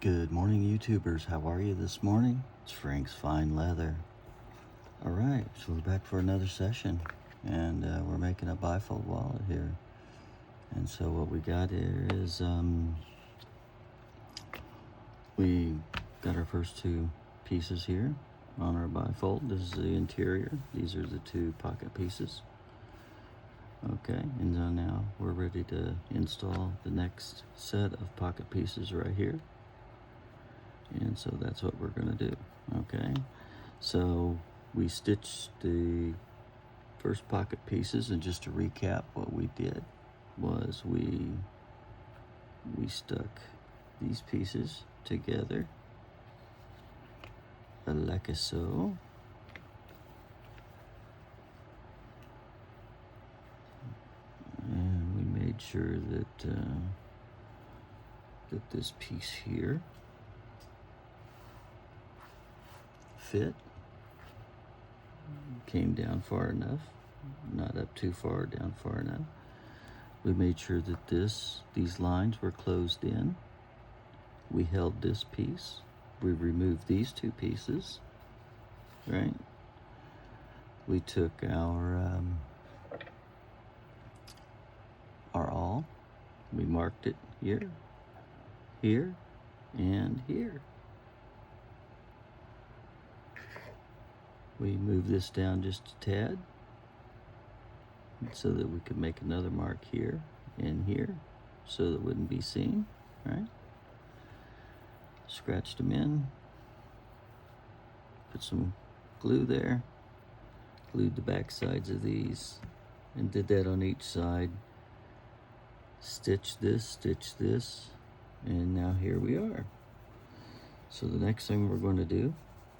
Good morning, YouTubers. How are you this morning? It's Frank's Fine Leather. All right, so we're back for another session, and we're making a bifold wallet here. And so what we got here is we got our first two pieces here on our bifold. This is the interior. These are the two pocket pieces. Okay, and so now we're ready to install the next set of pocket pieces right here. And so that's what we're going to do. Okay, so we stitched the first pocket pieces, and just to recap, what we did was we stuck these pieces together like so, and we made sure that that this piece here fit, came down far enough, not up too far, down far enough. We made sure that these lines were closed in. We held this piece. We removed these two pieces, right? We took our awl. We marked it here, here, and here. We moved this down just a tad so that we could make another mark here and here so that it wouldn't be seen, right? Scratched them in, put some glue there, glued the back sides of these, and did that on each side. Stitch this, and now here we are. So the next thing we're going to do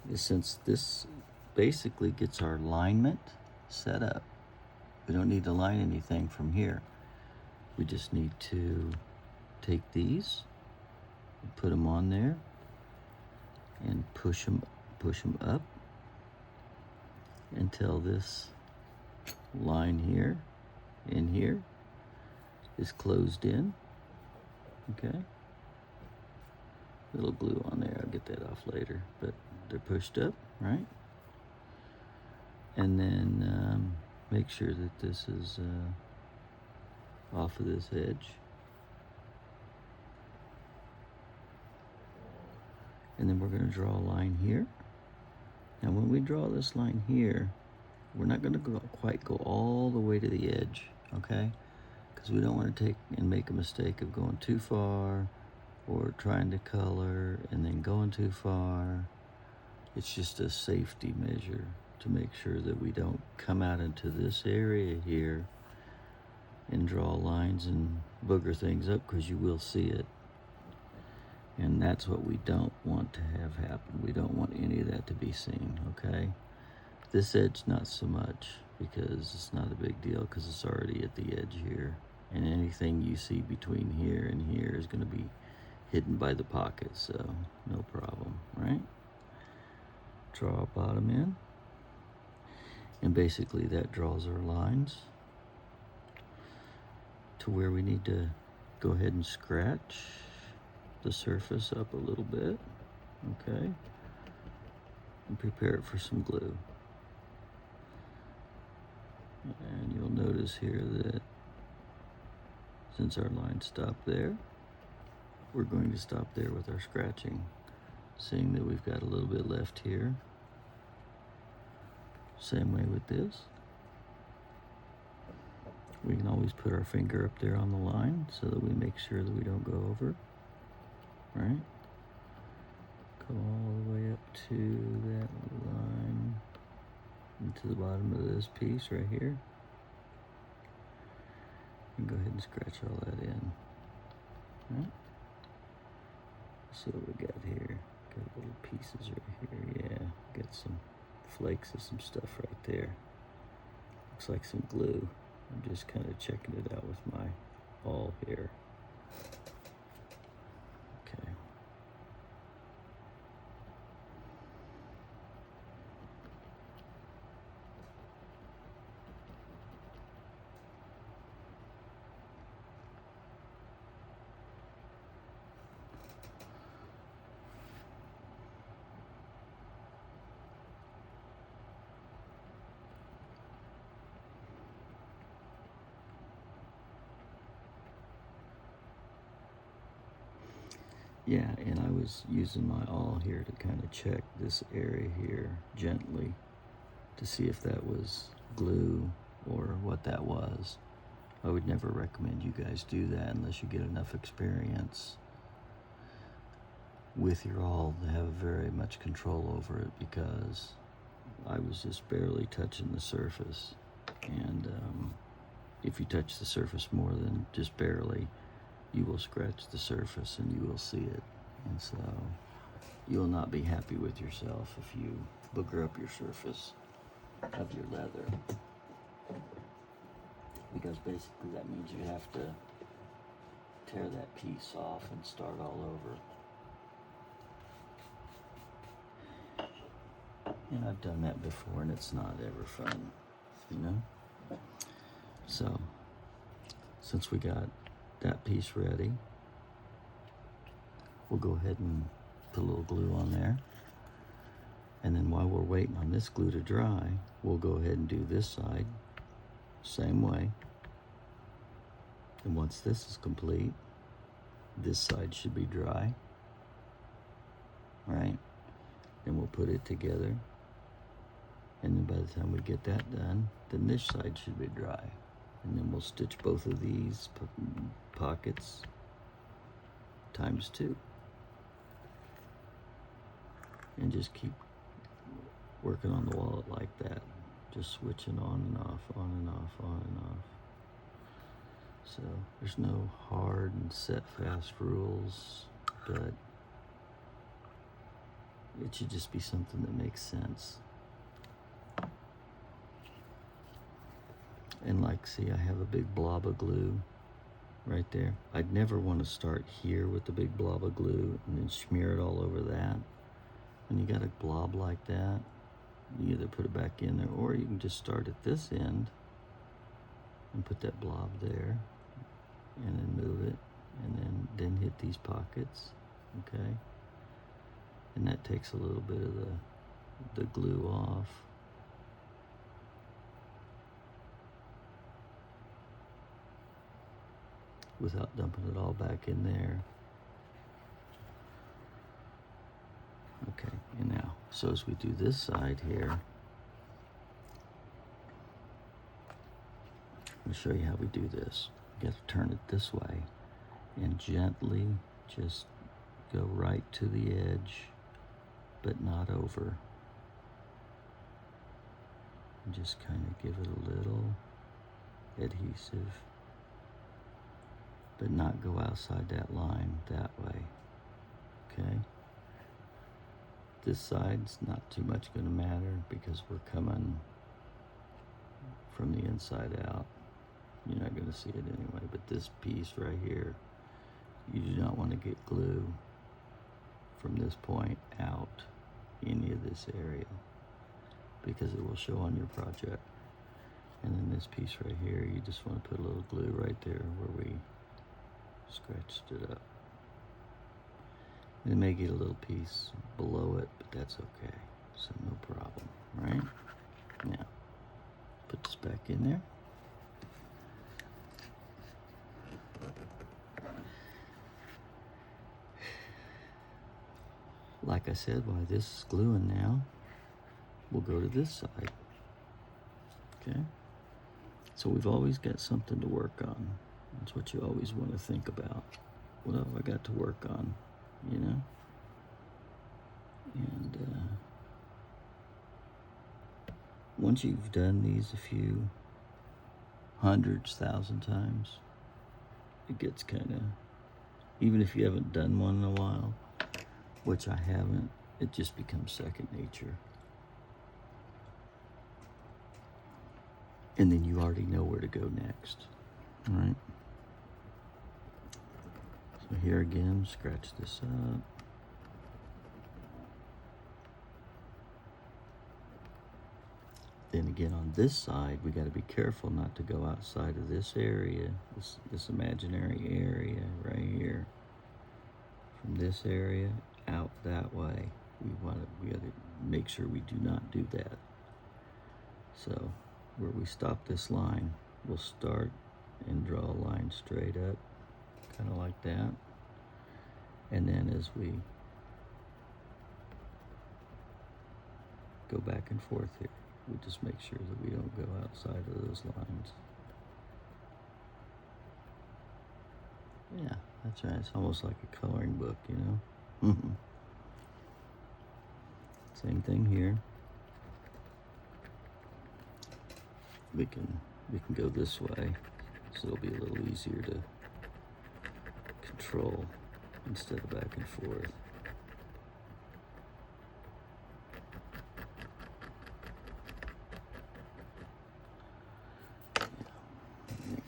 is, since this basically gets our alignment set up, we don't need to line anything from here. We just need to take these and put them on there and push them up until this line here and here is closed in. Okay, little glue on there, I'll get that off later, but they're pushed up, right? And then make sure that this is off of this edge. And then we're going to draw a line here. Now when we draw this line here, we're not going to quite go all the way to the edge, okay? Because we don't want to take and make a mistake of going too far or trying to color and then going too far. It's just a safety measure to make sure that we don't come out into this area here and draw lines and booger things up, because you will see it. And that's what we don't want to have happen. We don't want any of that to be seen, okay? This edge, not so much, because it's not a big deal, because it's already at the edge here. And anything you see between here and here is going to be hidden by the pocket, so no problem, right? Draw a bottom in. And basically that draws our lines to where we need to go ahead and scratch the surface up a little bit, okay? And prepare it for some glue. And you'll notice here that since our line stopped there, we're going to stop there with our scratching, seeing that we've got a little bit left here. Same way with this. We can always put our finger up there on the line so that we make sure that we don't go over, right? Go all the way up to that line, into the bottom of this piece right here. And go ahead and scratch all that in, right? See what we got here. Got little pieces right here, yeah. Got some flakes of some stuff right there. Looks like some glue. I'm just kind of checking it out with my awl here. Okay. Yeah, and I was using my awl here to kind of check this area here gently to see if that was glue or what that was. I would never recommend you guys do that unless you get enough experience with your awl to have very much control over it, because I was just barely touching the surface. And if you touch the surface more than just barely, you will scratch the surface and you will see it. And so you will not be happy with yourself if you booger up your surface of your leather, because basically that means you have to tear that piece off and start all over. And I've done that before, and it's not ever fun, you know? So, since we got that piece ready, we'll go ahead and put a little glue on there. And then while we're waiting on this glue to dry, we'll go ahead and do this side, same way. And once this is complete, this side should be dry, right? Then we'll put it together. And then by the time we get that done, then this side should be dry. And then we'll stitch both of these pockets times 2. And just keep working on the wallet like that. Just switching on and off, on and off, on and off. So there's no hard and set fast rules, but it should just be something that makes sense. And like, see, I have a big blob of glue right there. I'd never want to start here with the big blob of glue and then smear it all over that. When you got a blob like that, you either put it back in there, or you can just start at this end and put that blob there and then move it, and then hit these pockets, okay? And that takes a little bit of the glue off. Without dumping it all back in there. Okay, and now, so as we do this side here, I'm going to show you how we do this. You got to turn it this way and gently just go right to the edge, but not over. And just kind of give it a little adhesive, but not go outside that line that way, okay? This side's not too much going to matter because we're coming from the inside out. You're not going to see it anyway, but this piece right here, you do not want to get glue from this point out any of this area, because it will show on your project. And then this piece right here, you just want to put a little glue right there where we scratched it up. It may get a little piece below it, but that's okay, so no problem, right? Now, put this back in there. Like I said, while this is gluing now, we'll go to this side, okay? So we've always got something to work on. That's what you always want to think about. What have I got to work on, you know? And once you've done these a few hundreds, 1,000 times, it gets kind of, even if you haven't done one in a while, which I haven't, it just becomes second nature. And then you already know where to go next, all right? So here again, scratch this up. Then again on this side, we got to be careful not to go outside of this area, this imaginary area right here. From this area out that way, we got to make sure we do not do that. So where we stop this line, we'll start and draw a line straight up, kind of like that. And then as we go back and forth here, we just make sure that we don't go outside of those lines. Yeah, that's right. It's almost like a coloring book, you know? Same thing here. We can go this way, so it'll be a little easier to control instead of back and forth.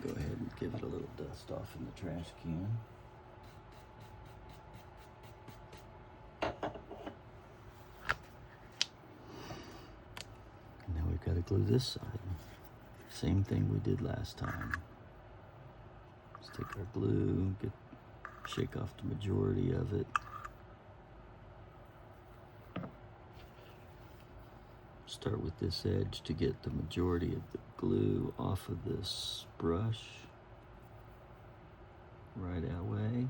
Go ahead and give it a little dust off in the trash can. And now we've got to glue this side. Same thing we did last time. Let's take our glue, shake off the majority of it. Start with this edge to get the majority of the glue off of this brush. Right away.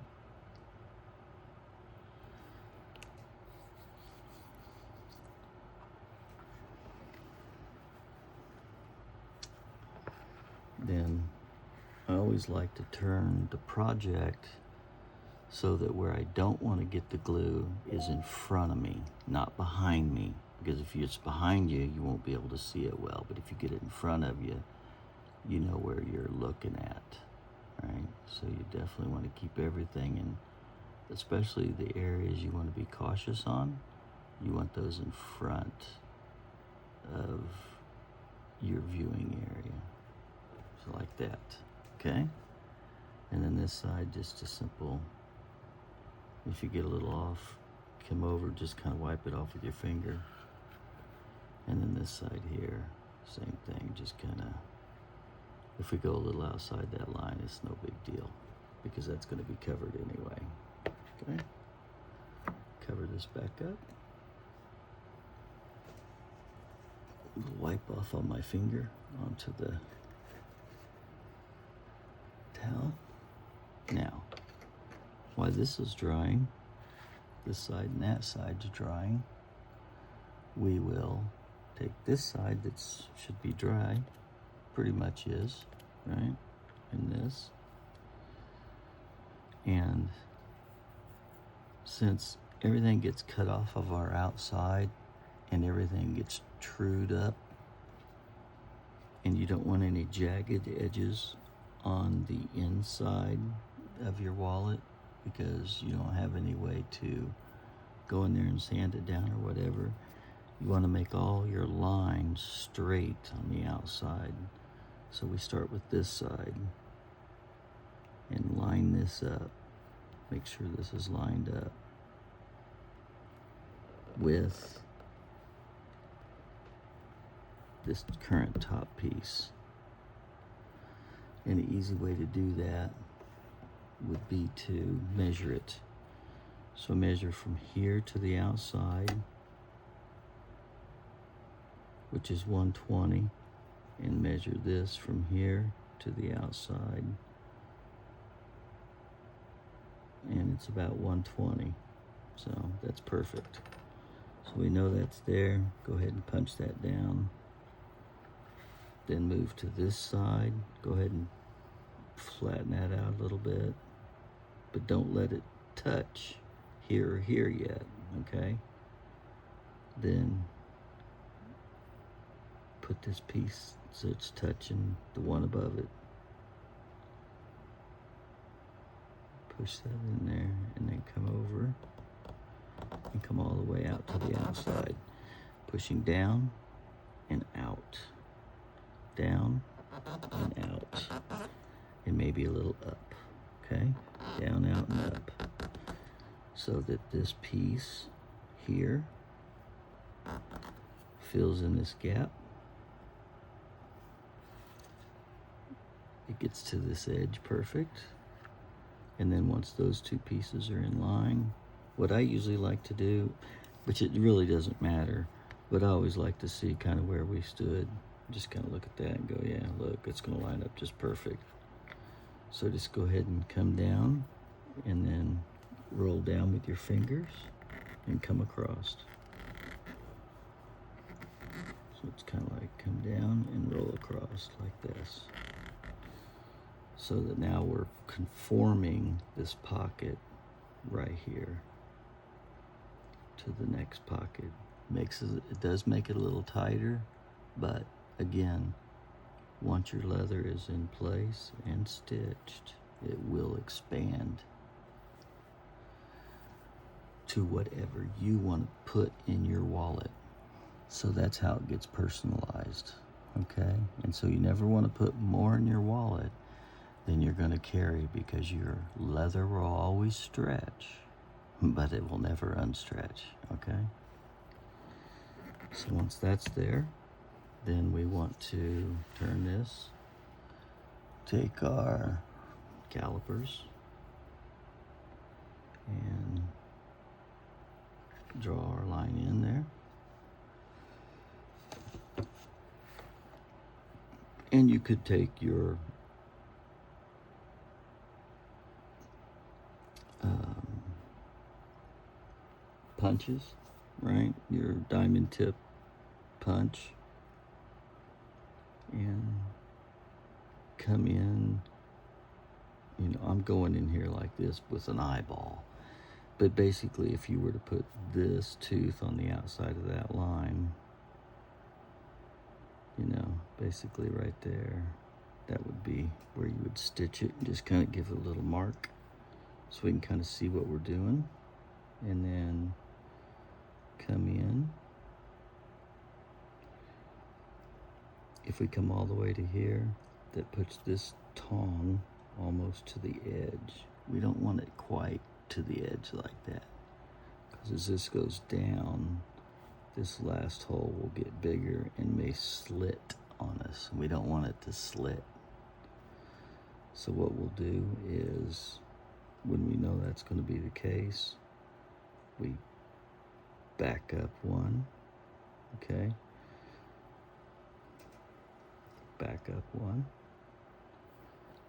Then I always like to turn the project so that where I don't want to get the glue is in front of me, not behind me. Because if it's behind you, you won't be able to see it well. But if you get it in front of you, you know where you're looking at, right? So you definitely want to keep everything in, especially the areas you want to be cautious on. You want those in front of your viewing area. So like that, okay? And then this side, just a simple, if you get a little off, come over, just kind of wipe it off with your finger. And then this side here, same thing, just kind of, if we go a little outside that line, it's no big deal because that's going to be covered anyway. Okay, cover this back up. Wipe off on my finger onto the towel. Now, while this is drying, this side and that side's drying, we will take this side that should be dry, pretty much is, right? And this. And since everything gets cut off of our outside and everything gets trued up, and you don't want any jagged edges on the inside of your wallet because you don't have any way to go in there and sand it down or whatever. You want to make all your lines straight on the outside. So we start with this side and line this up. Make sure this is lined up with this current top piece. And the easy way to do that would be to measure it. So measure from here to the outside, which is 120, and measure this from here to the outside, and it's about 120. So that's perfect. So we know that's there. Go ahead and punch that down. Then move to this side. Go ahead and flatten that out a little bit, but don't let it touch here or here yet, okay? Then put this piece so it's touching the one above it. Push that in there and then come over and come all the way out to the outside. Pushing down and out. Down and out. And maybe a little up, okay? Down, out, and up. So that this piece here fills in this gap. It gets to this edge perfect. And then once those two pieces are in line, what I usually like to do, which it really doesn't matter, but I always like to see kind of where we stood. Just kind of look at that and go, yeah, look, it's going to line up just perfect. So just go ahead and come down and then roll down with your fingers and come across. So it's kind of like come down and roll across like this. So that now we're conforming this pocket right here to the next pocket. It does make it a little tighter, but again, once your leather is in place and stitched, it will expand to whatever you want to put in your wallet. So that's how it gets personalized, okay? And so you never want to put more in your wallet than you're going to carry, because your leather will always stretch, but it will never unstretch, okay? So once that's there, then we want to turn this, take our calipers, and draw our line in there. And you could take your punches, right? Your diamond tip punch, and come in, you know, I'm going in here like this with an eyeball. But basically, if you were to put this tooth on the outside of that line, you know, basically right there, that would be where you would stitch it and just kind of give it a little mark so we can kind of see what we're doing. And then come in. If we come all the way to here, that puts this tong almost to the edge. We don't want it quite to the edge like that, because as this goes down, this last hole will get bigger and may slit on us. We don't want it to slit. So what we'll do is, when we know that's going to be the case, we back up one, okay? Back up one,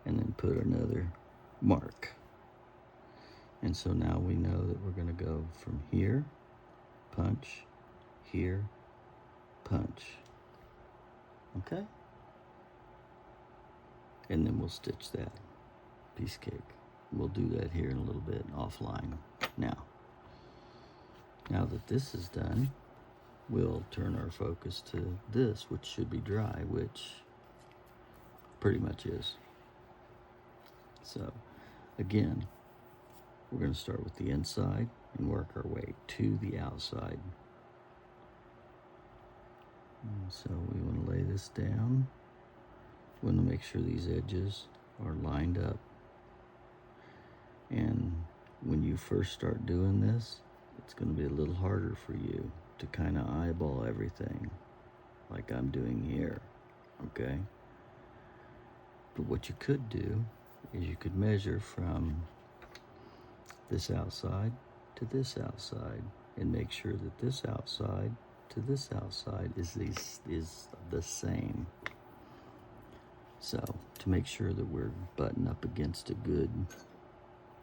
and then put another mark. And so now we know that we're going to go from here, punch, here, punch, okay? And then we'll stitch that piece cake. We'll do that here in a little bit offline. Now that this is done, we'll turn our focus to this, which should be dry, which pretty much is. So again, we're going to start with the inside and work our way to the outside. And so we want to lay this down. We want to make sure these edges are lined up. And when you first start doing this, it's going to be a little harder for you to kind of eyeball everything like I'm doing here, okay? But what you could do is you could measure from this outside to this outside and make sure that this outside to this outside is the same. So to make sure that we're buttoned up against a good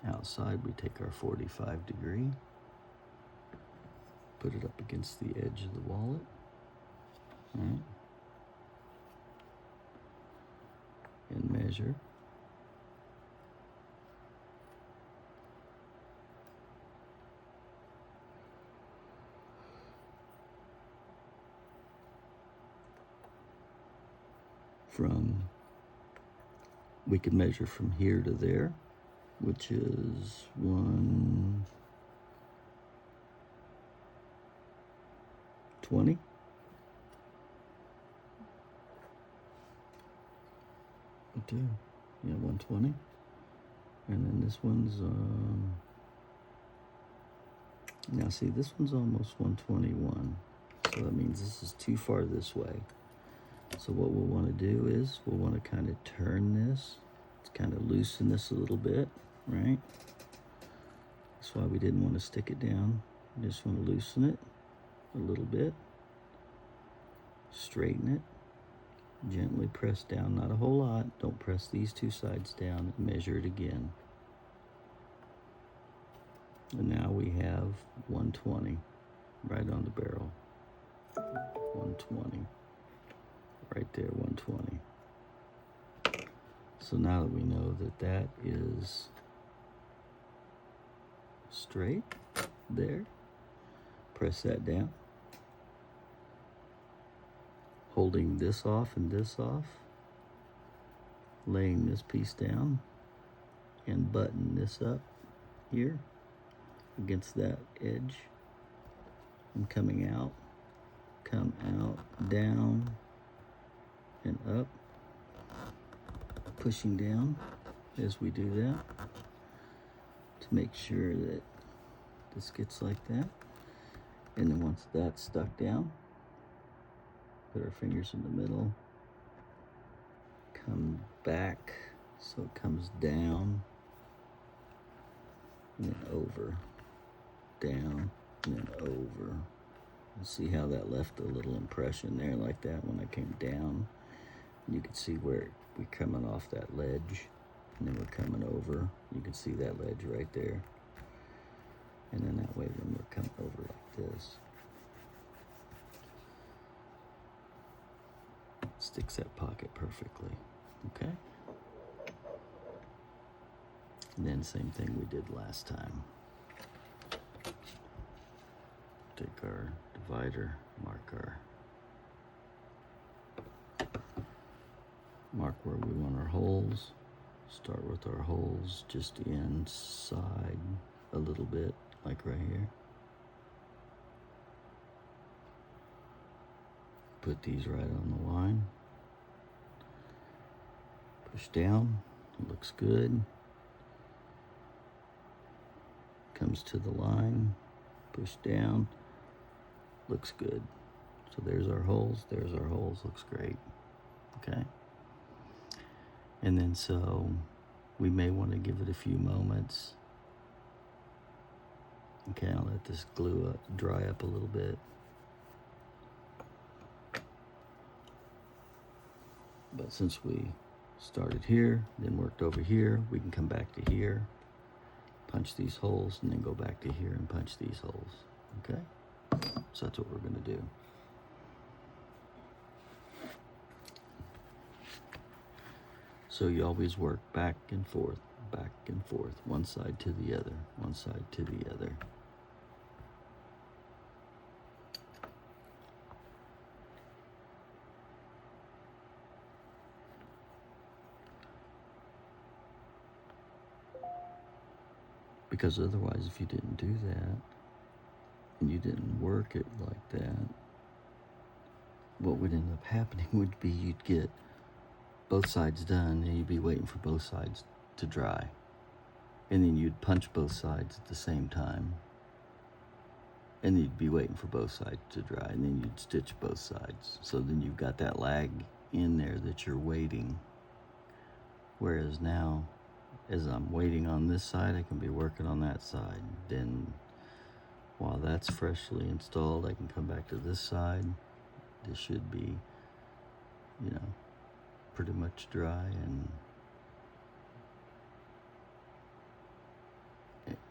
outside, we take our 45 degree, put it up against the edge of the wallet, right? And measure. We can measure from here to there, which is 120. Yeah, 120. And then this one's, now see, this one's almost 121. So that means this is too far this way. So what we'll want to do is we'll want to kind of turn this, kind of loosen this a little bit, right? That's why we didn't want to stick it down. We just want to loosen it a little bit, straighten it, gently press down, not a whole lot. Don't press these two sides down, and measure it again. And now we have 120 right on the barrel. 120. Right there, 120. So now that we know that that is straight there, press that down. Holding this off and this off, laying this piece down, and button this up here against that edge. And coming out, come out, down, and up. Pushing down as we do that to make sure that this gets like that. And then once that's stuck down, put our fingers in the middle, come back so it comes down, and then over, down, and then over. See how that left a little impression there like that when I came down. You can see where we're coming off that ledge, and then we're coming over. You can see that ledge right there. And then that way then we're coming over like this. Sticks that pocket perfectly, okay? And then same thing we did last time. Take our divider, mark where we want our holes. Start with our holes just inside a little bit, like right here. Put these right on the line. Push down, it looks good. Comes to the line, push down, looks good. So there's our holes, looks great, okay? And then so we may want to give it a few moments. Okay, I'll let this glue up, dry up a little bit. But since we started here, then worked over here, we can come back to here, punch these holes, and then go back to here and punch these holes, okay? So that's what we're gonna do. So you always work back and forth, one side to the other, one side to the other. Because otherwise, if you didn't do that, and you didn't work it like that, what would end up happening would be you'd get both sides done, and you'd be waiting for both sides to dry. And then you'd punch both sides at the same time. And you'd be waiting for both sides to dry, and then you'd stitch both sides. So then you've got that lag in there that you're waiting. Whereas now, as I'm waiting on this side, I can be working on that side. Then while that's freshly installed, I can come back to this side. This should be, you know, pretty much dry, and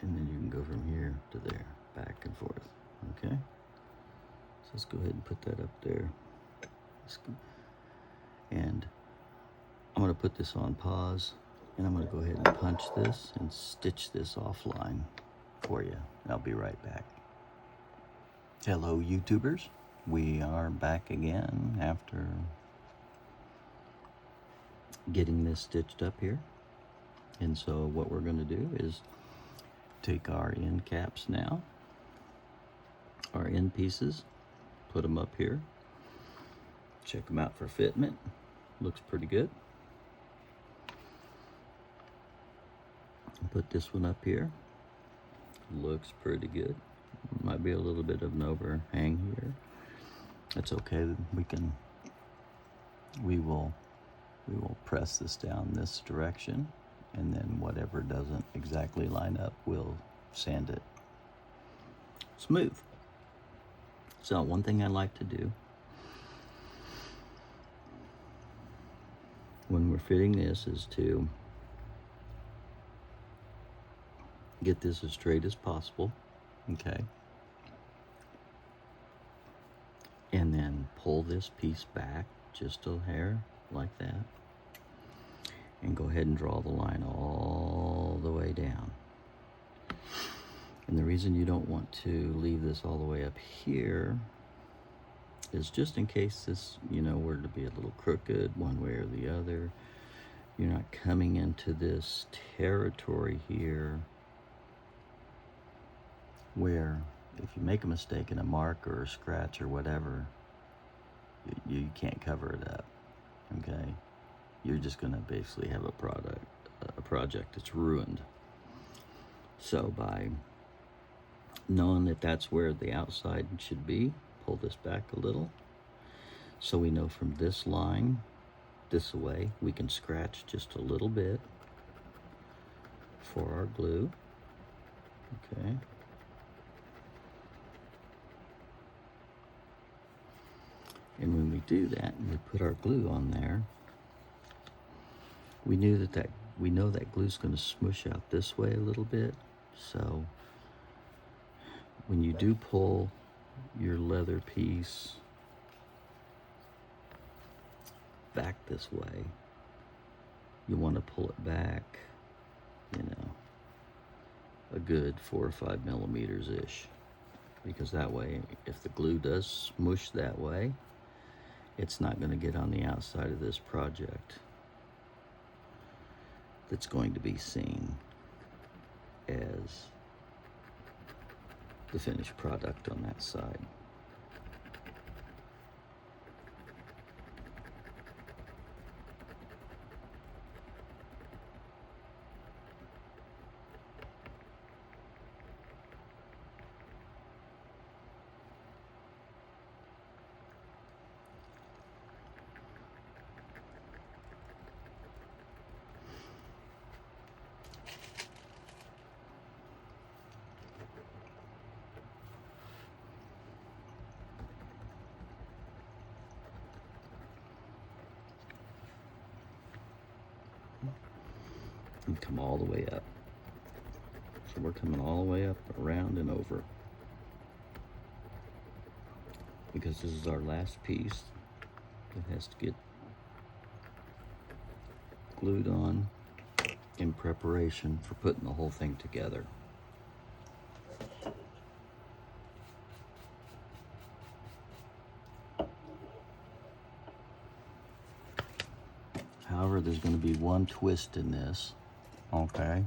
then you can go from here to there, back and forth, okay? So let's go ahead and put that up there. And I'm gonna put this on pause, and I'm gonna go ahead and punch this and stitch this offline for you. I'll be right back. Hello, YouTubers. We are back again after getting this stitched up here. And so what we're going to do is take our end caps now, our end pieces, put them up here, check them out for fitment. Looks pretty good. Put this one up here. Looks pretty good. Might be a little bit of an overhang here. That's okay. We will press this down this direction, and then whatever doesn't exactly line up, we'll sand it smooth. So one thing I like to do when we're fitting this is to Get this as straight as possible, okay? And then pull this piece back just a hair like that. And go ahead and draw the line all the way down. And the reason you don't want to leave this all the way up here is just in case this, were to be a little crooked one way or the other. You're not coming into this territory here where if you make a mistake in a mark or a scratch or whatever, you can't cover it up, okay? You're just gonna basically have a project that's ruined. So by knowing that that's where the outside should be, pull this back a little. So we know from this line, this way, we can scratch just a little bit for our glue, okay? And when we do that and we put our glue on there, we know that glue's going to smush out this way a little bit. So when you do pull your leather piece back this way, you want to pull it back, a good 4 or 5 millimeters ish, because that way, if the glue does smush that way, it's not going to get on the outside of this project that's going to be seen as the finished product on that side. And come all the way up. So we're coming all the way up, around and over. Because this is our last piece that has to get glued on in preparation for putting the whole thing together. However, there's going to be one twist in this, okay?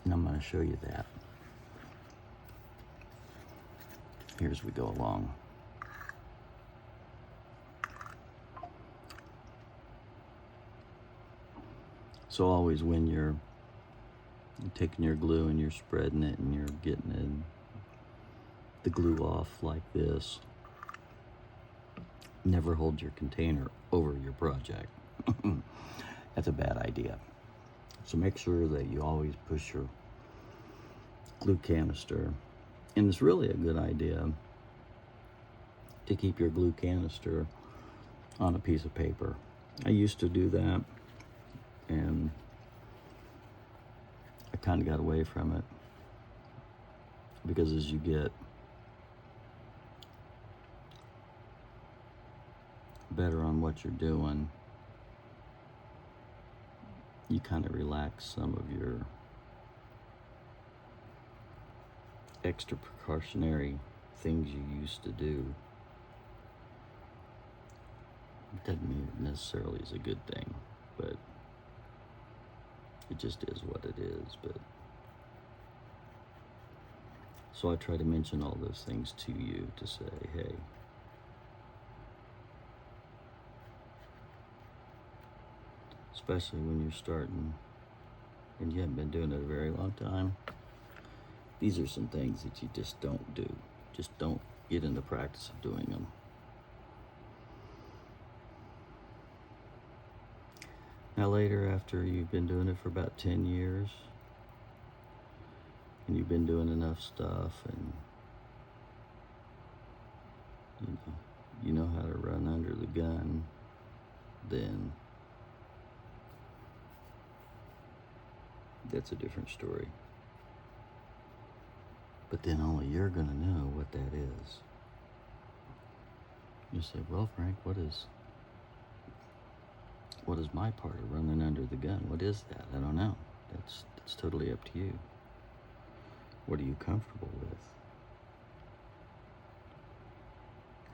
And I'm going to show you that. Here as we go along. So always when you're taking your glue and you're spreading it and you're getting the glue off like this, never hold your container over your project. That's a bad idea. So make sure that you always push your glue canister. And it's really a good idea to keep your glue canister on a piece of paper. I used to do that, and I kind of got away from it, because as you get better on what you're doing, you kind of relax some of your extra precautionary things you used to do. It doesn't mean it necessarily is a good thing, but it just is what it is. But so I try to mention all those things to you to say, hey, especially when you're starting and you haven't been doing it a very long time, these are some things that you just don't do. Just don't get in the practice of doing them. Now later, after you've been doing it for about 10 years, and you've been doing enough stuff, and you know how to run under the gun, then that's a different story. But then only you're gonna know what that is. You say, well, Frank, what is my part of running under the gun? What is that? I don't know. That's totally up to you. What are you comfortable with?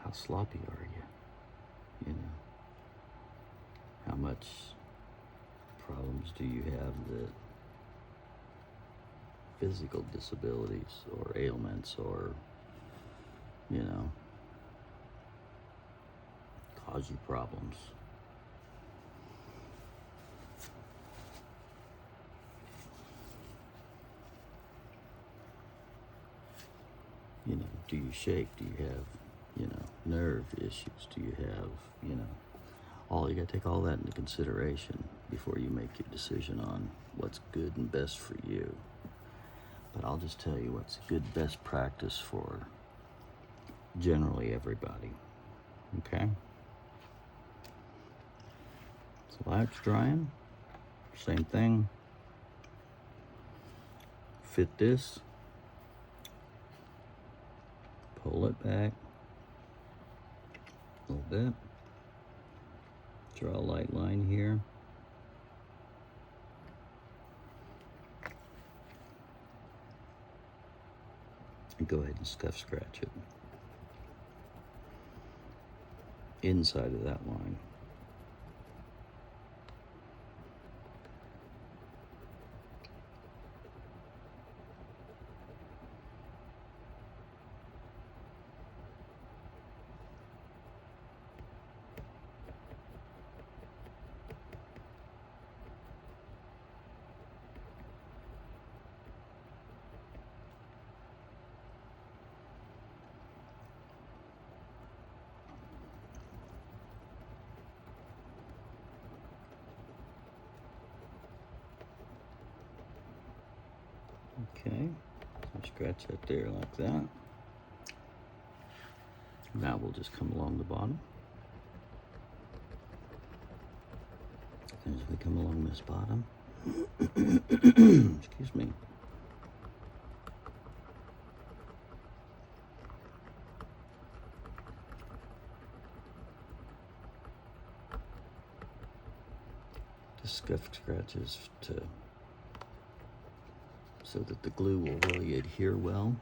How sloppy are you? You know, how much problems do you have that physical disabilities or ailments or, you know, cause you problems? You know, do you shake? Do you have, you know, nerve issues? Do you have, you know, you gotta take all that into consideration before you make your decision on what's good and best for you. But I'll just tell you what's good, best practice for generally everybody, okay? So while it's drying, same thing. Fit this, pull it back a little bit, draw a light line here, and go ahead and scuff scratch it inside of that line. Okay, so scratch that there like that. Now we'll just come along the bottom. As we come along this bottom, excuse me, just scuff scratches so that the glue will really adhere well.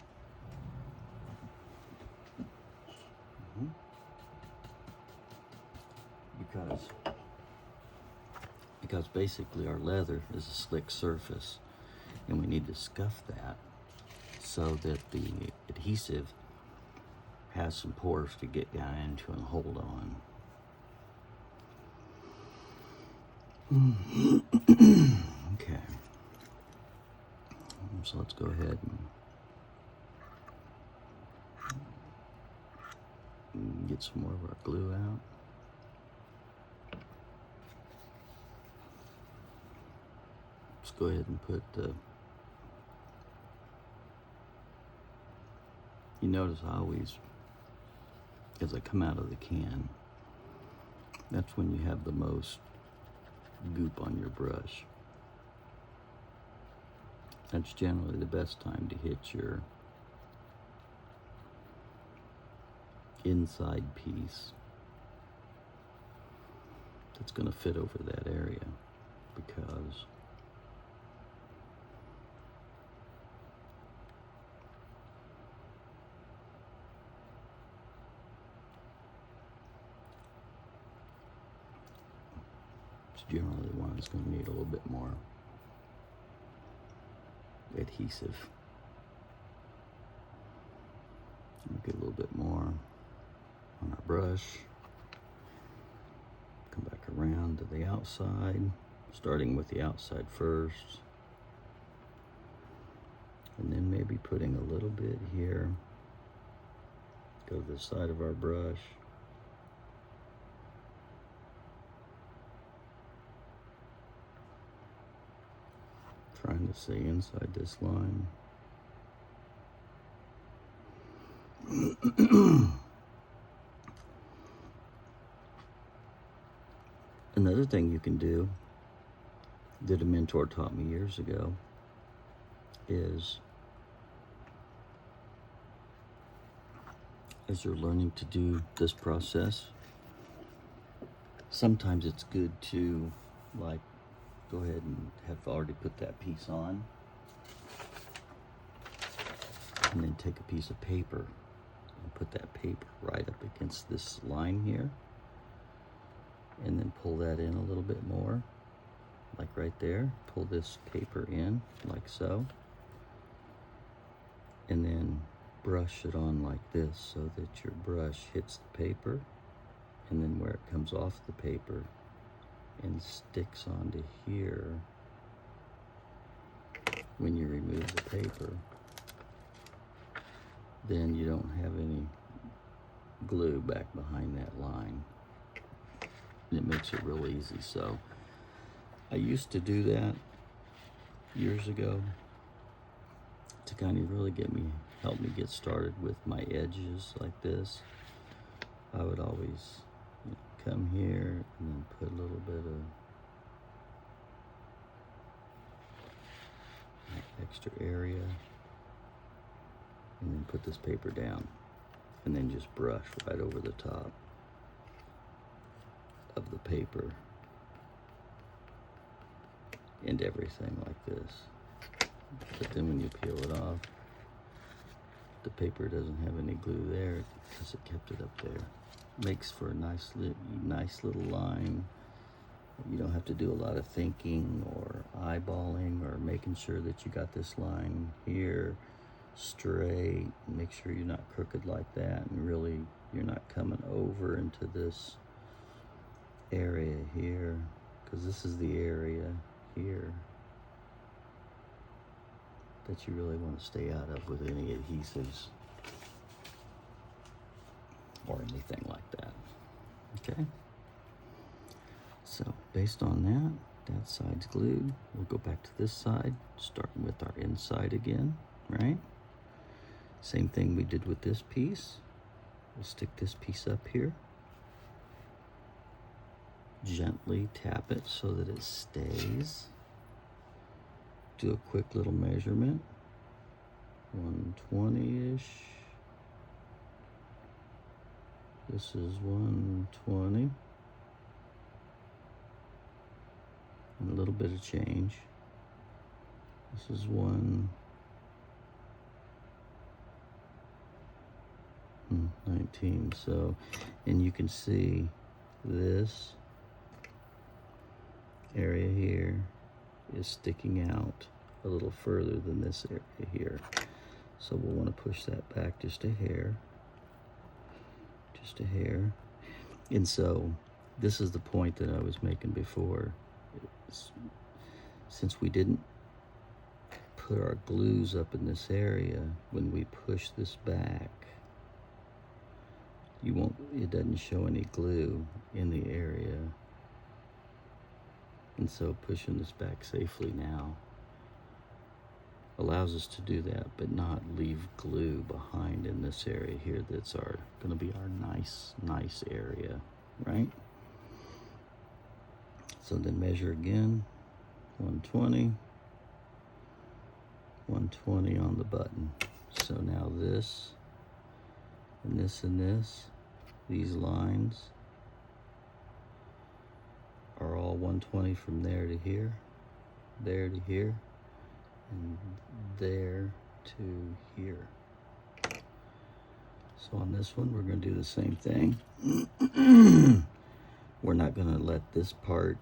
Because basically our leather is a slick surface, and we need to scuff that so that the adhesive has some pores to get down into and hold on. Okay, so let's go ahead and get some more of our glue out. Let's go ahead and put you notice I always, as I come out of the can, that's when you have the most goop on your brush. That's generally the best time to hit your inside piece that's going to fit over that area, because it's generally the one that's going to need a little bit more adhesive. We'll get a little bit more on our brush. Come back around to the outside, starting with the outside first, and then maybe putting a little bit here. Go to the side of our brush. Trying to stay inside this line. Another thing you can do that a mentor taught me years ago is, as you're learning to do this process, sometimes it's good to, like, go ahead and have already put that piece on, and then take a piece of paper and put that paper right up against this line here, and then pull that in a little bit more, like right there. Pull this paper in like so, and then brush it on like this so that your brush hits the paper, and then where it comes off the paper and sticks onto here when you remove the paper, then you don't have any glue back behind that line. And it makes it real easy. So I used to do that years ago to kind of really help me get started with my edges like this. I would always come here and then put a little bit of extra area, and then put this paper down, and then just brush right over the top of the paper and everything like this. But then when you peel it off, the paper doesn't have any glue there because it kept it up there. Makes for a nice little line. You don't have to do a lot of thinking or eyeballing or making sure that you got this line here straight. Make sure you're not crooked like that, and really you're not coming over into this area here, because this is the area here that you really want to stay out of with any adhesives or anything like that. Okay, so based on that side's glued. We'll go back to this side, starting with our inside again, right? Same thing we did with this piece. We'll stick this piece up here, gently tap it so that it stays. Do a quick little measurement, 120-ish. This is 120, and a little bit of change. This is 119. So, and you can see this area here is sticking out a little further than this area here. So we'll want to push that back just a hair. Just a hair. And so this is the point that I was making before. Since we didn't put our glues up in this area, when we push this back, it doesn't show any glue in the area. And so pushing this back safely now allows us to do that, but not leave glue behind in this area here. That's going to be our nice area, right? So then measure again, 120, 120 on the button. So now this, and this, and this, these lines are all 120 from there to here, there to here, and there to here. So on this one, we're going to do the same thing. We're not going to let this part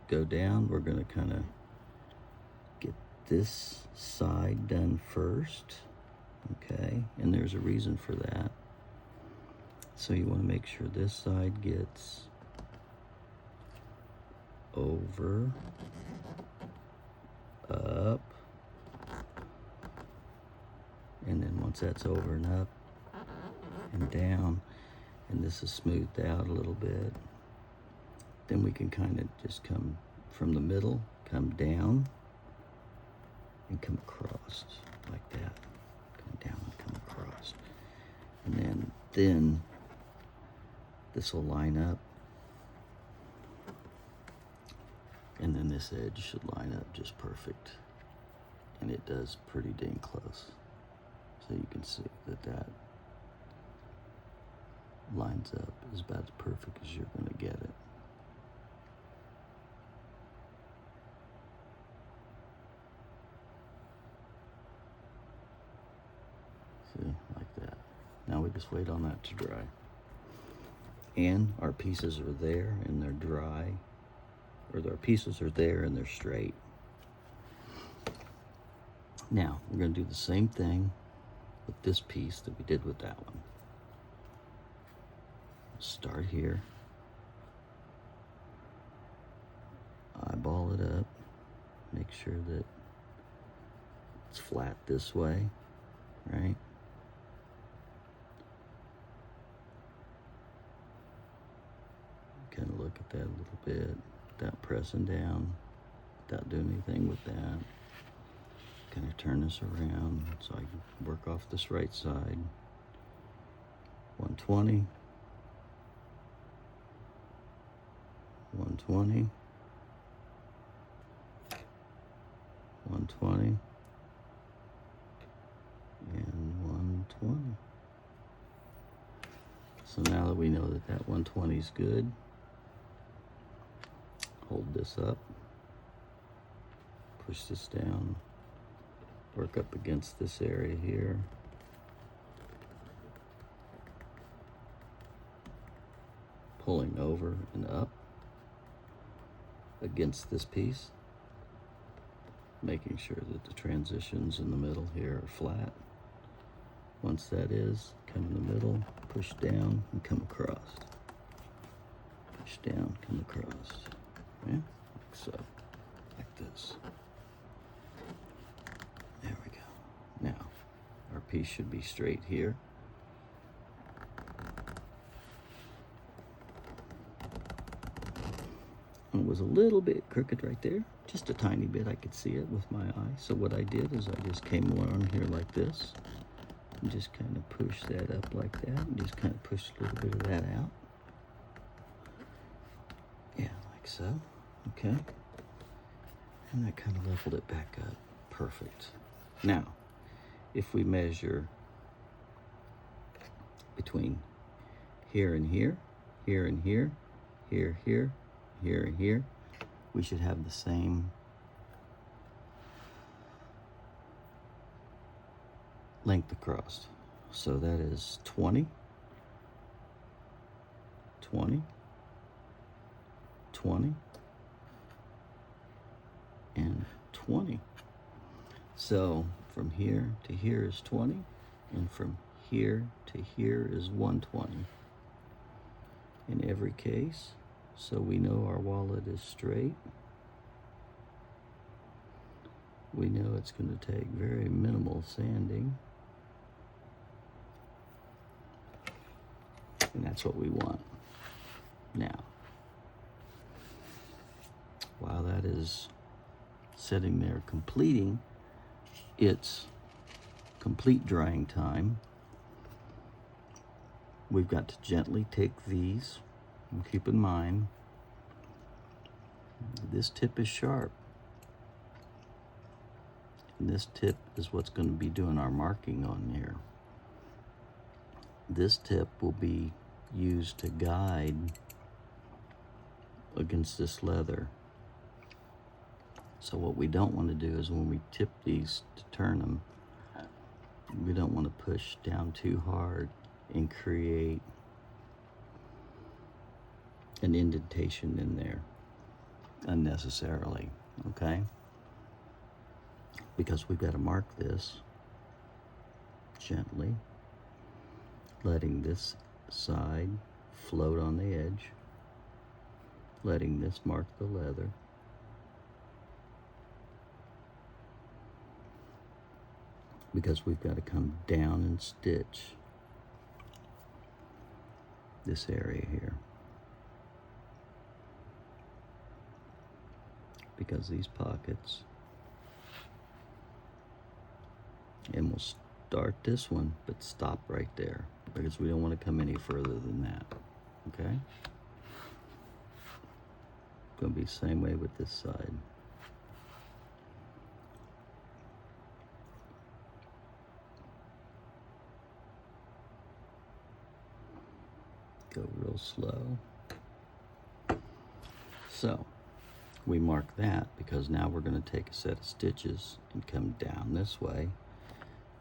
go down. We're going to kind of get this side done first, okay? And there's a reason for that. So you want to make sure this side gets over, up, and then once that's over and up and down, and this is smoothed out a little bit, then we can kind of just come from the middle, come down, and come across like that. Come down and come across. And then this will line up, and then this edge should line up just perfect. and it does pretty dang close. So you can see that that lines up is about as perfect as you're going to get it. See, like that. Now we just wait on that to dry. And our pieces are there and they're dry, or our pieces are there and they're straight. Now, we're going to do the same thing with this piece that we did with that one. Start here. Eyeball it up. Make sure that it's flat this way, right? Kind of look at that a little bit without pressing down, without doing anything with that. Kind of turn this around so I can work off this right side. 120. 120. 120. And 120. So now that we know that that 120 is good, hold this up, push this down, work up against this area here. Pulling over and up against this piece, making sure that the transitions in the middle here are flat. Once that is, come in the middle, push down and come across. Push down, come across. Yeah, like so, like this. There we go. Now, our piece should be straight here. And it was a little bit crooked right there, just a tiny bit. I could see it with my eye. So what I did is I just came along here like this and just kind of push that up like that and just kind of push a little bit of that out. Yeah, like so. Okay. And that kind of leveled it back up. Perfect. Now, if we measure between here and here, here and here, here, here, here and here, we should have the same length across. So that is 20, 20, 20, and 20. So from here to here is 20, and from here to here is 120 in every case. So we know our wallet is straight. We know it's going to take very minimal sanding. And that's what we want. Now, while that is sitting there completing its complete drying time, we've got to gently take these, and keep in mind, this tip is sharp. And this tip is what's going to be doing our marking on here. This tip will be used to guide against this leather. So what we don't want to do is when we tip these to turn them, we don't want to push down too hard and create an indentation in there unnecessarily, okay? Because we've got to mark this gently, letting this side float on the edge, letting this mark the leather. Because we've got to come down and stitch this area here. Because these pockets, and we'll start this one, but stop right there, because we don't want to come any further than that, okay? Gonna be the same way with this side. Go real slow. So we mark that because now we're going to take a set of stitches and come down this way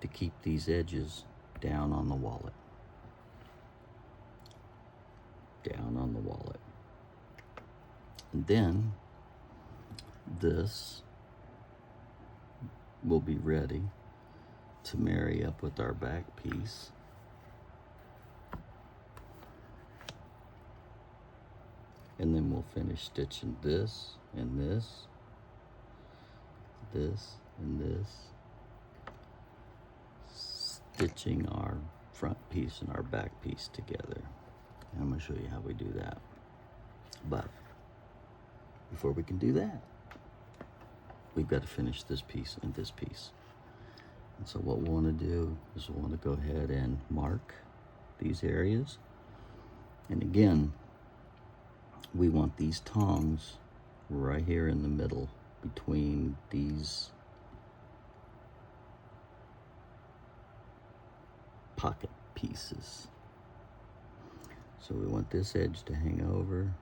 to keep these edges down on the wallet. Down on the wallet. And then this will be ready to marry up with our back piece. And then we'll finish stitching this and this, this and this, stitching our front piece and our back piece together. And I'm going to show you how we do that. But before we can do that, we've got to finish this piece and this piece. And so what we want to do is we want to go ahead and mark these areas. And again, we want these tongs right here in the middle between these pocket pieces. So we want this edge to hang over.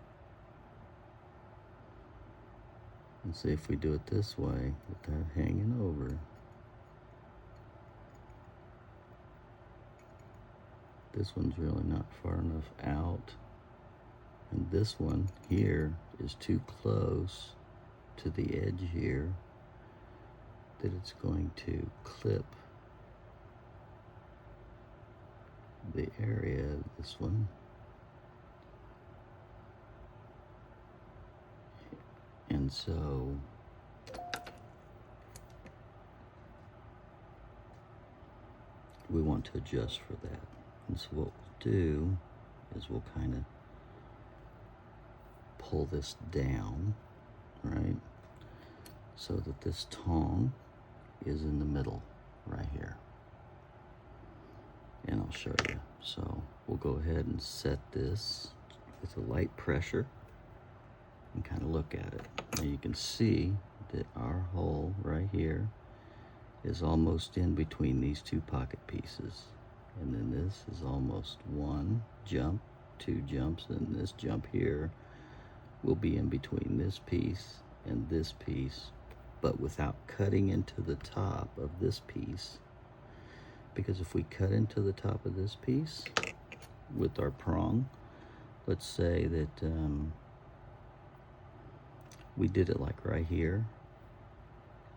And see if we do it this way with that hanging over. This one's really not far enough out. And this one here is too close to the edge here that it's going to clip the area of this one. And so we want to adjust for that. And so what we'll do is we'll kind of pull this down, right? So that this tong is in the middle right here. And I'll show you. So we'll go ahead and set this with a light pressure and kind of look at it. Now you can see that our hole right here is almost in between these two pocket pieces. And then this is almost one jump, two jumps, and this jump here will be in between this piece and this piece, but without cutting into the top of this piece. Because if we cut into the top of this piece with our prong, let's say that we did it like right here,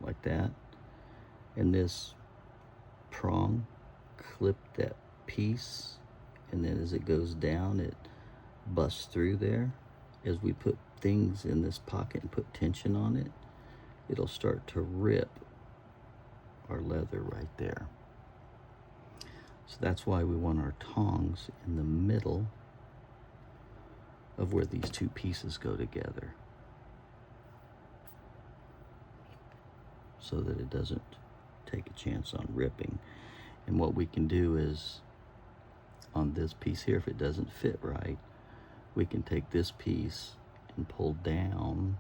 like that, and this prong clipped that piece, and then as it goes down, it busts through there. As we put things in this pocket and put tension on it, it'll start to rip our leather right there. So that's why we want our tongs in the middle of where these two pieces go together, so that it doesn't take a chance on ripping. And what we can do is, on this piece here, if it doesn't fit right, we can take this piece and pull down,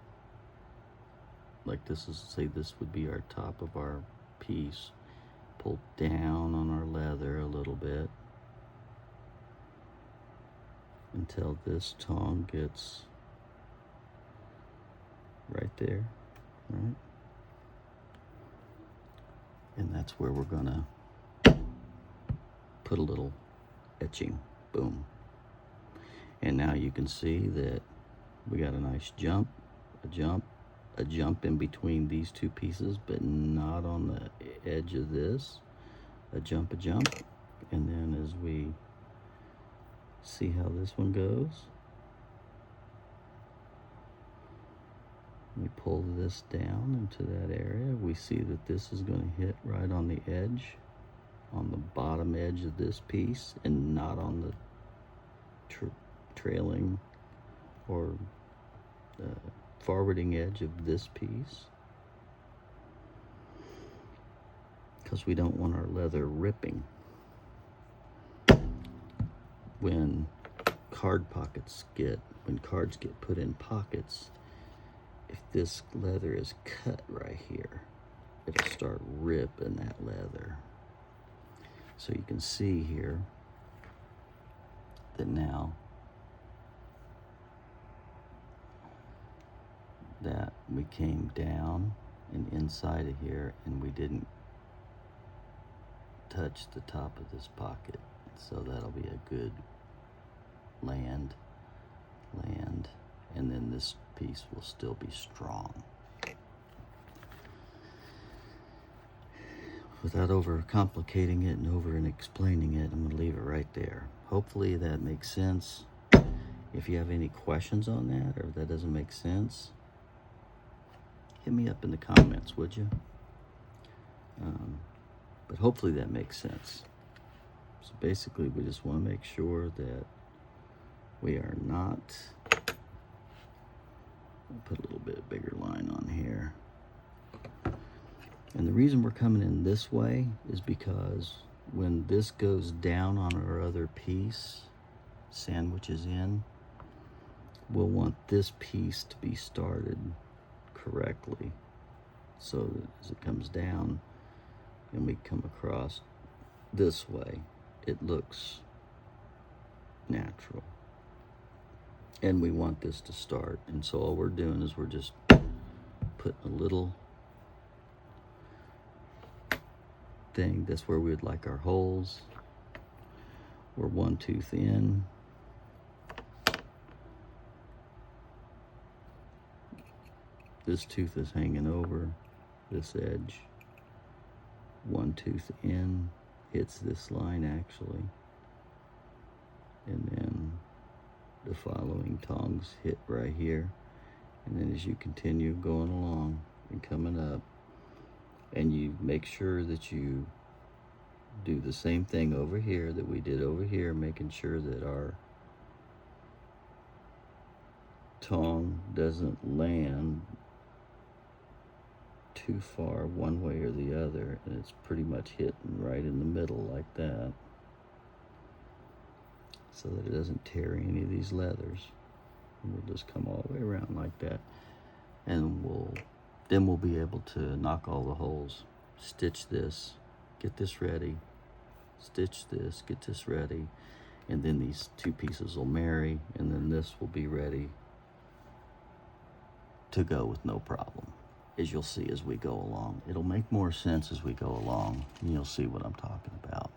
like this is, say this would be our top of our piece, pull down on our leather a little bit until this tong gets right there, right? And that's where we're gonna put a little etching, boom. And now you can see that we got a nice jump, a jump, a jump in between these two pieces, but not on the edge of this, a jump, and then as we see how this one goes, we pull this down into that area, we see that this is going to hit right on the edge, on the bottom edge of this piece, and not on the trailing or forwarding edge of this piece, because we don't want our leather ripping. When cards get put in pockets, if this leather is cut right here, it'll start ripping that leather. So you can see here that now we came down and inside of here, and we didn't touch the top of this pocket. So that'll be a good land, and then this piece will still be strong. Without over complicating it and over and explaining it, I'm gonna leave it right there. Hopefully that makes sense. If you have any questions on that, or if that doesn't make sense, hit me up in the comments, would you? But hopefully that makes sense. So basically, we just want to make sure that we are not, I'll put a little bit bigger line on here. And the reason we're coming in this way is because when this goes down on our other piece, sandwiches in, we'll want this piece to be started correctly. So that as it comes down and we come across this way, it looks natural. And we want this to start. And so all we're doing is we're just putting a little thing. That's where we would like our holes. We're 1 tooth in. This tooth is hanging over this edge. 1 tooth in, hits this line actually. And then the following tongs hit right here. And then as you continue going along and coming up, and you make sure that you do the same thing over here that we did over here, making sure that our tong doesn't land too far one way or the other, and it's pretty much hitting right in the middle like that, so that it doesn't tear any of these leathers. And we'll just come all the way around like that, and then we'll be able to knock all the holes, stitch this, get this ready, stitch this, get this ready, and then these two pieces will marry, and then this will be ready to go with no problem. As you'll see as we go along. It'll make more sense as we go along, and you'll see what I'm talking about.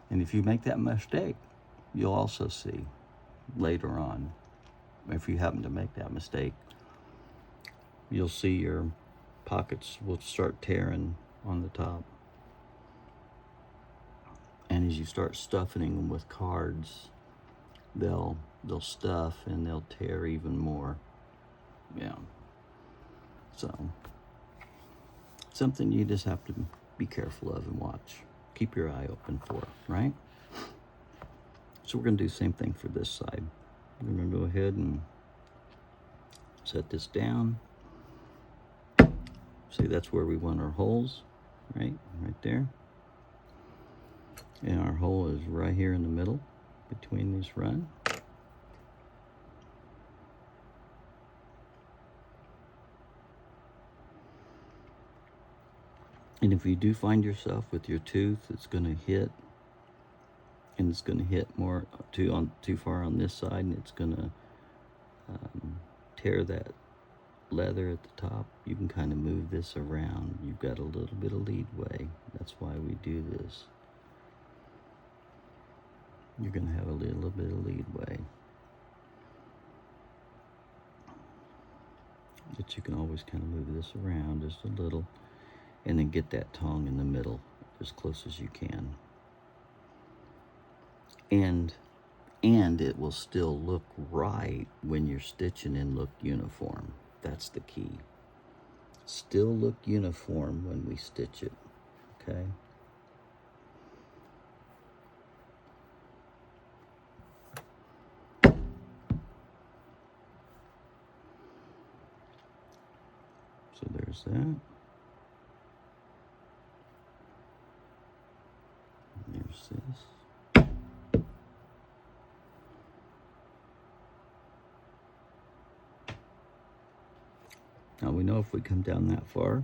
And if you make that mistake, you'll also see later on, if you happen to make that mistake, you'll see your pockets will start tearing on the top. And as you start stuffing them with cards, they'll stuff and they'll tear even more. Yeah. So, something you just have to be careful of and watch. Keep your eye open for, right? So we're going to do the same thing for this side. We're going to go ahead and set this down. See, that's where we want our holes, right? Right there. And our hole is right here in the middle between these run. And if you do find yourself with your tooth, it's going to hit, and it's going to hit more too far on this side, and it's going to tear that leather at the top. You can kind of move this around. You've got a little bit of leadway. That's why we do this. You're going to have a little bit of leadway. But you can always kind of move this around just a little, and then get that tong in the middle as close as you can. And it will still look right when you're stitching and look uniform. That's the key. Still look uniform when we stitch it, okay? So there's that. There's this. Now we know if we come down that far,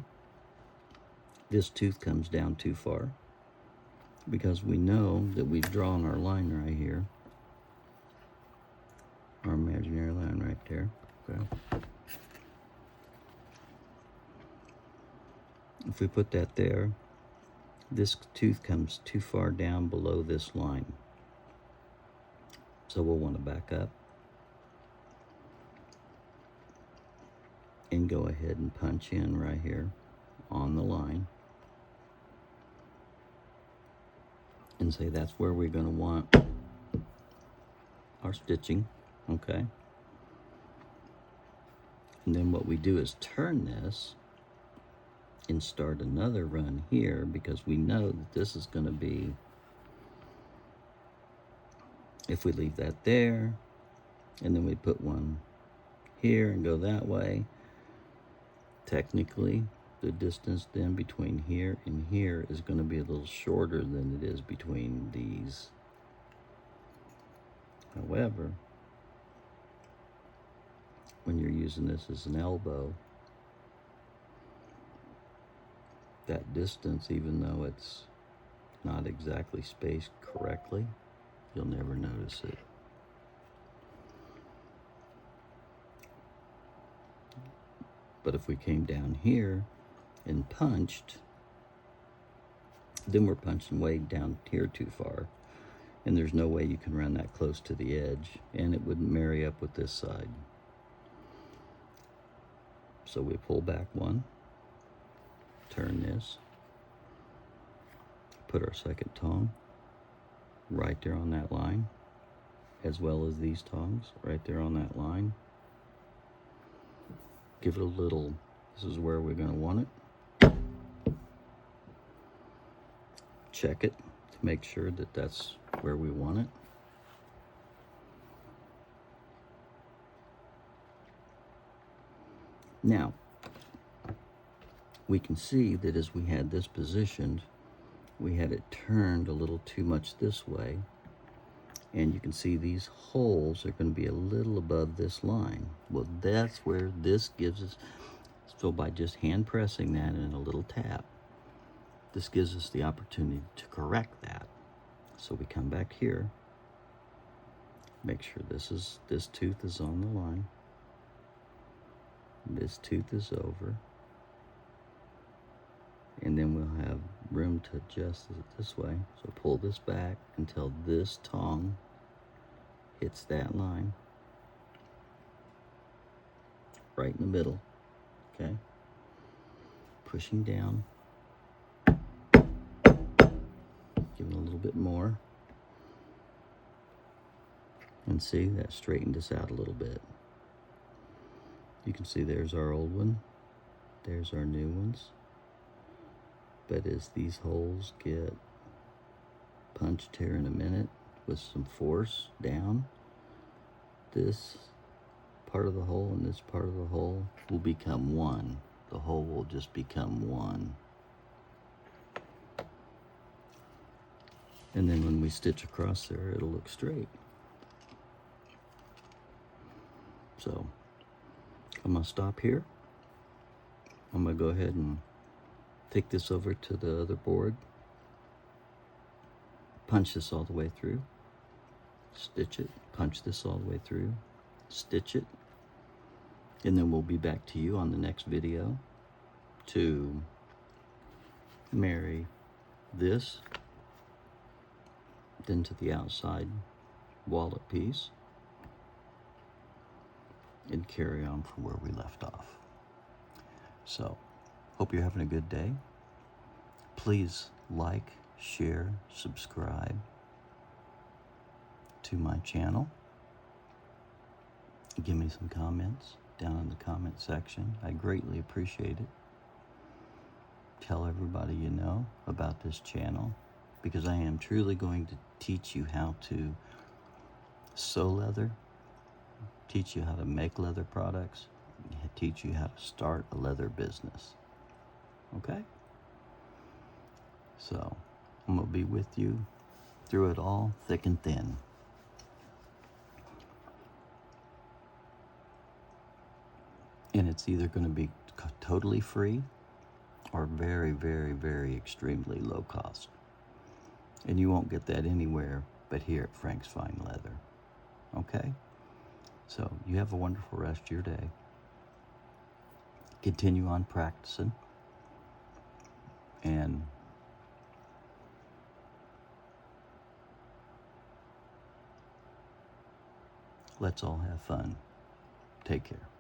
this tooth comes down too far, because we know that we've drawn our line right here, our imaginary line right there, okay? If we put that there, this tooth comes too far down below this line. So we'll want to back up and go ahead and punch in right here on the line and say that's where we're going to want our stitching, okay? And then what we do is turn this and start another run here, because we know that this is going to be, if we leave that there and then we put one here and go that way, technically the distance then between here and here is going to be a little shorter than it is between these. However, when you're using this as an elbow, that distance, even though it's not exactly spaced correctly, you'll never notice it. But if we came down here and punched, then we're punching way down here too far, and there's no way you can run that close to the edge, and it wouldn't marry up with this side. So we pull back one, turn this, put our second tong right there on that line, as well as these tongs right there on that line. Give it a little, this is where we're going to want it. Check it to make sure that that's where we want it. Now, we can see that as we had this positioned, we had it turned a little too much this way, and you can see these holes are going to be a little above this line. Well, that's where this gives us, so by just hand pressing that and a little tap, this gives us the opportunity to correct that. So we come back here, make sure this tooth is on the line, this tooth is over, and then we'll have room to adjust it this way. So pull this back until this tong hits that line right in the middle, okay? Pushing down, giving a little bit more, and see, that straightened us out a little bit. You can see there's our old one, there's our new ones. But as these holes get punched here in a minute with some force down, this part of the hole and this part of the hole will become one. The hole will just become one. And then when we stitch across there, it'll look straight. So I'm going to stop here. I'm going to go ahead and take this over to the other board, punch this all the way through, stitch it, punch this all the way through, stitch it, and then we'll be back to you on the next video to marry this then to the outside wallet piece and carry on from where we left off. So, hope you're having a good day. Please like, share, subscribe to my channel. Give me some comments down in the comment section. I greatly appreciate it. Tell everybody you know about this channel, because I am truly going to teach you how to sew leather, teach you how to make leather products, teach you how to start a leather business. Okay? So, I'm going to be with you through it all, thick and thin. And it's either going to be totally free or very, very, very extremely low cost. And you won't get that anywhere but here at Frank's Fine Leather. Okay? So, you have a wonderful rest of your day. Continue on practicing. And let's all have fun. Take care.